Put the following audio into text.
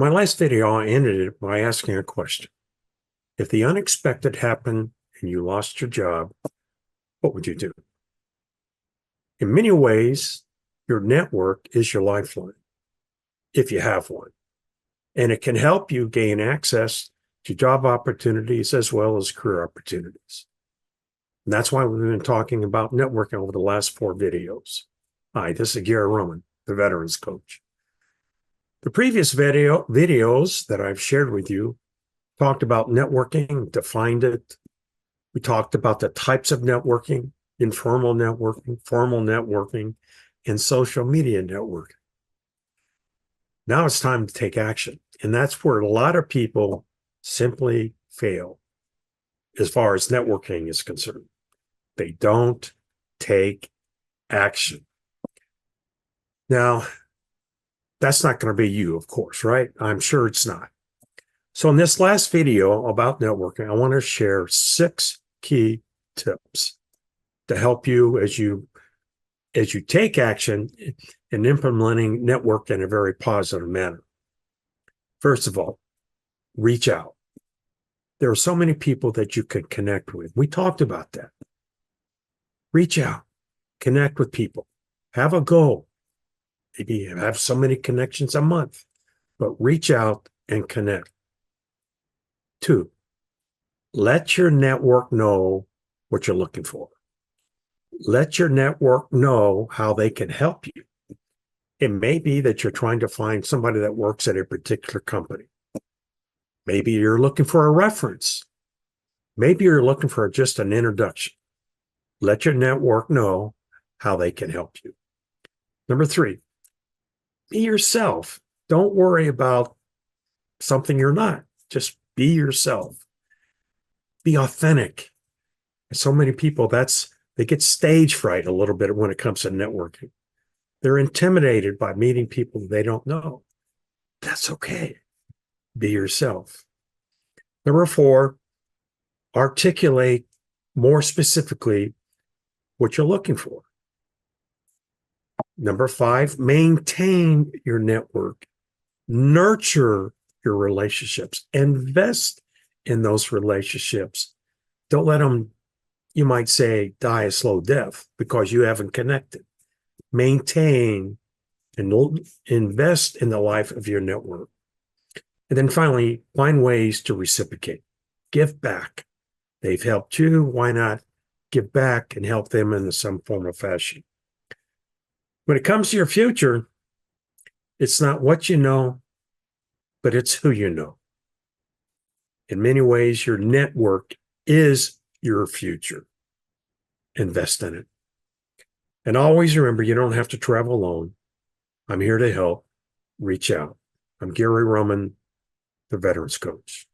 In my last video, I ended it by asking a question. If the unexpected happened and you lost your job, what would you do? In many ways, your network is your lifeline, if you have one, and it can help you gain access to job opportunities as well as career opportunities. And that's why we've been talking about networking over the last 4 videos. Hi, this is Gary Rohmann, the Veterans Coach. The previous videos that I've shared with you talked about networking, defined it. We talked about the types of networking, informal networking, formal networking, and social media networking. Now it's time to take action. And that's where a lot of people simply fail as far as networking is concerned. They don't take action. Now, that's not going to be you, of course, right? I'm sure it's not. So in this last video about networking, I want to share 6 key tips to help you as you take action in implementing network in a very positive manner. First of all, reach out. There are so many people that you can connect with. We talked about that. Reach out, connect with people, have a goal. Maybe have so many connections a month, but reach out and connect. 2, let your network know what you're looking for. Let your network know how they can help you. It may be that you're trying to find somebody that works at a particular company. Maybe you're looking for a reference. Maybe you're looking for just an introduction. Let your network know how they can help you. Number 3, be yourself. Don't worry about something you're not. Just be yourself. Be authentic. So many people, they get stage fright a little bit when it comes to networking. They're intimidated by meeting people they don't know. That's okay. Be yourself. Number 4, articulate more specifically what you're looking for. Number 5, maintain your network. Nurture your relationships. Invest in those relationships. Don't let them, you might say, die a slow death because you haven't connected. Maintain and invest in the life of your network. And then finally, find ways to reciprocate. Give back. They've helped you. Why not give back and help them in some form or fashion? When it comes to your future, it's not what you know, but it's who you know. In many ways, your network is your future. Invest in it. And always remember, you don't have to travel alone. I'm here to help. Reach out. I'm Gary Rohmann, the Veterans Coach.